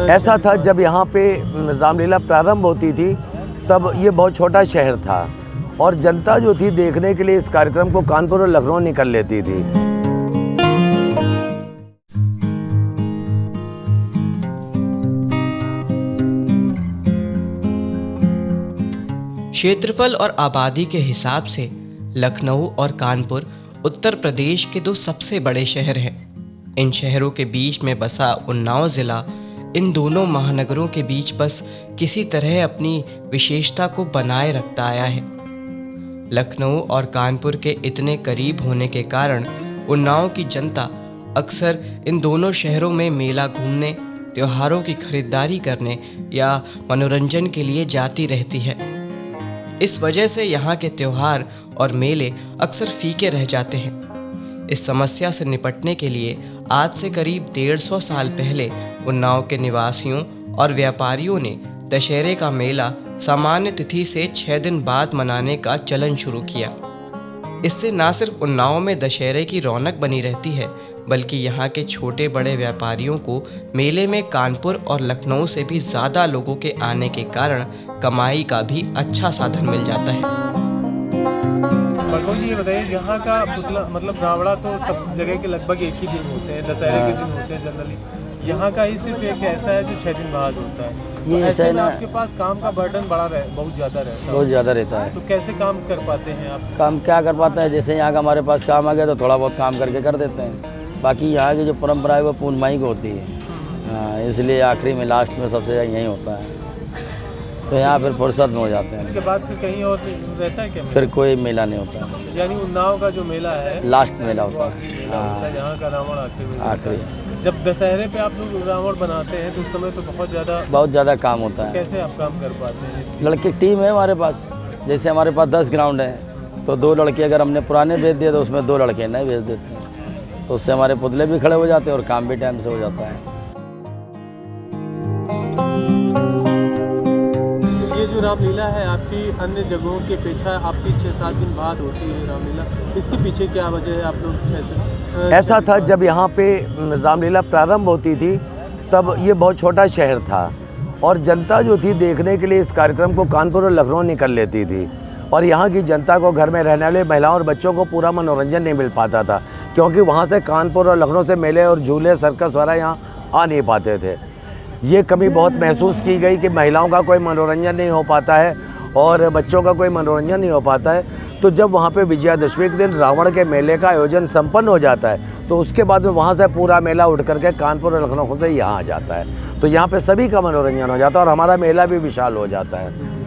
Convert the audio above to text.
ऐसा था जब यहाँ पे रामलीला प्रारंभ होती थी तब ये बहुत छोटा शहर था और जनता जो थी देखने के लिए इस कार्यक्रम को कानपुर और लखनऊ निकल लेती थी। क्षेत्रफल और आबादी के हिसाब से लखनऊ और कानपुर उत्तर प्रदेश के दो सबसे बड़े शहर हैं। इन शहरों के बीच में बसा उन्नाव ज़िला इन दोनों महानगरों के बीच बस किसी तरह अपनी विशेषता को बनाए रखता आया है। लखनऊ और कानपुर के इतने करीब होने के कारण उन्नाव की जनता अक्सर इन दोनों शहरों में मेला घूमने, त्योहारों की खरीदारी करने या मनोरंजन के लिए जाती रहती है। इस वजह से यहाँ के त्योहार और मेले अक्सर फीके रह जाते हैं। इस समस्या से निपटने के लिए आज से करीब 150 साल पहले उन्नाव के निवासियों और व्यापारियों ने दशहरे का मेला सामान्य तिथि से 6 दिन बाद मनाने का चलन शुरू किया। इससे न सिर्फ उन्नाव में दशहरे की रौनक बनी रहती है, बल्कि यहाँ के छोटे बड़े व्यापारियों को मेले में कानपुर और लखनऊ से भी ज़्यादा लोगों के आने के कारण कमाई का भी अच्छा साधन मिल जाता है। बलकौन जी, ये बताइए, यहाँ का मतलब रावड़ा तो सब जगह के लगभग एक ही दिन होते हैं, दशहरे के दिन होते हैं जनरली। यहाँ का ही सिर्फ एक ऐसा है जो 6 दिन बाद होता है। ये ऐसे में ना आपके पास काम का बर्डन बहुत ज़्यादा रहता है। बहुत ज़्यादा रहता है। तो कैसे काम कर पाते हैं आप? काम क्या कर पाते हैं, जैसे यहाँ का हमारे पास काम आ गया तो थोड़ा बहुत काम करके कर देते हैं। बाकी यहाँ की जो परंपरा है वो पूर्णमाही को होती है। हाँ, इसलिए आखिरी में लास्ट में सबसे ज़्यादा यही होता है, तो यहाँ फिर फुर्सत में हो जाते हैं। इसके बाद फिर कहीं और रहता है क्या? फिर कोई मेला नहीं होता, यानी उन्नाव का जो मेला है लास्ट मेला होता है। हाँ, यहाँ का रावण आते हुए आखिरी। जब दशहरे पे आप लोग रावण बनाते हैं तो उस समय तो बहुत ज़्यादा काम होता है। कैसे आप काम कर पाते हैं? लड़की टीम है हमारे पास, जैसे हमारे पास 10 ग्राउंड है तो 2 लड़के अगर हमने पुराने भेज दिए तो उसमें 2 लड़के नए भेज देते हैं, तो उससे हमारे पुतले भी खड़े हो जाते हैं और काम भी टाइम से हो जाता है। ये जो रामलीला है आपकी अन्य जगहों की अपेक्षा आपकी 6-7 दिन बाद होती है रामलीला, इसके पीछे क्या वजह है? आप लोग ऐसा था जब यहाँ पे रामलीला प्रारंभ होती थी तब ये बहुत छोटा शहर था और जनता जो थी देखने के लिए इस कार्यक्रम को कानपुर और लखनऊ निकल लेती थी और यहाँ की जनता को, घर में रहने वाले महिलाओं और बच्चों को पूरा मनोरंजन नहीं मिल पाता था, क्योंकि वहाँ से कानपुर और लखनऊ से मेले और झूले, सर्कस वगैरह यहाँ आ नहीं पाते थे। ये कमी बहुत महसूस की गई कि महिलाओं का कोई मनोरंजन नहीं हो पाता है और बच्चों का कोई मनोरंजन नहीं हो पाता है। तो जब वहाँ पे विजयादशमी के दिन रावण के मेले का आयोजन संपन्न हो जाता है तो उसके बाद में वहाँ से पूरा मेला उठ करके कानपुर और लखनऊ से यहाँ आ जाता है, तो यहाँ पे सभी का मनोरंजन हो जाता है और हमारा मेला भी विशाल हो जाता है।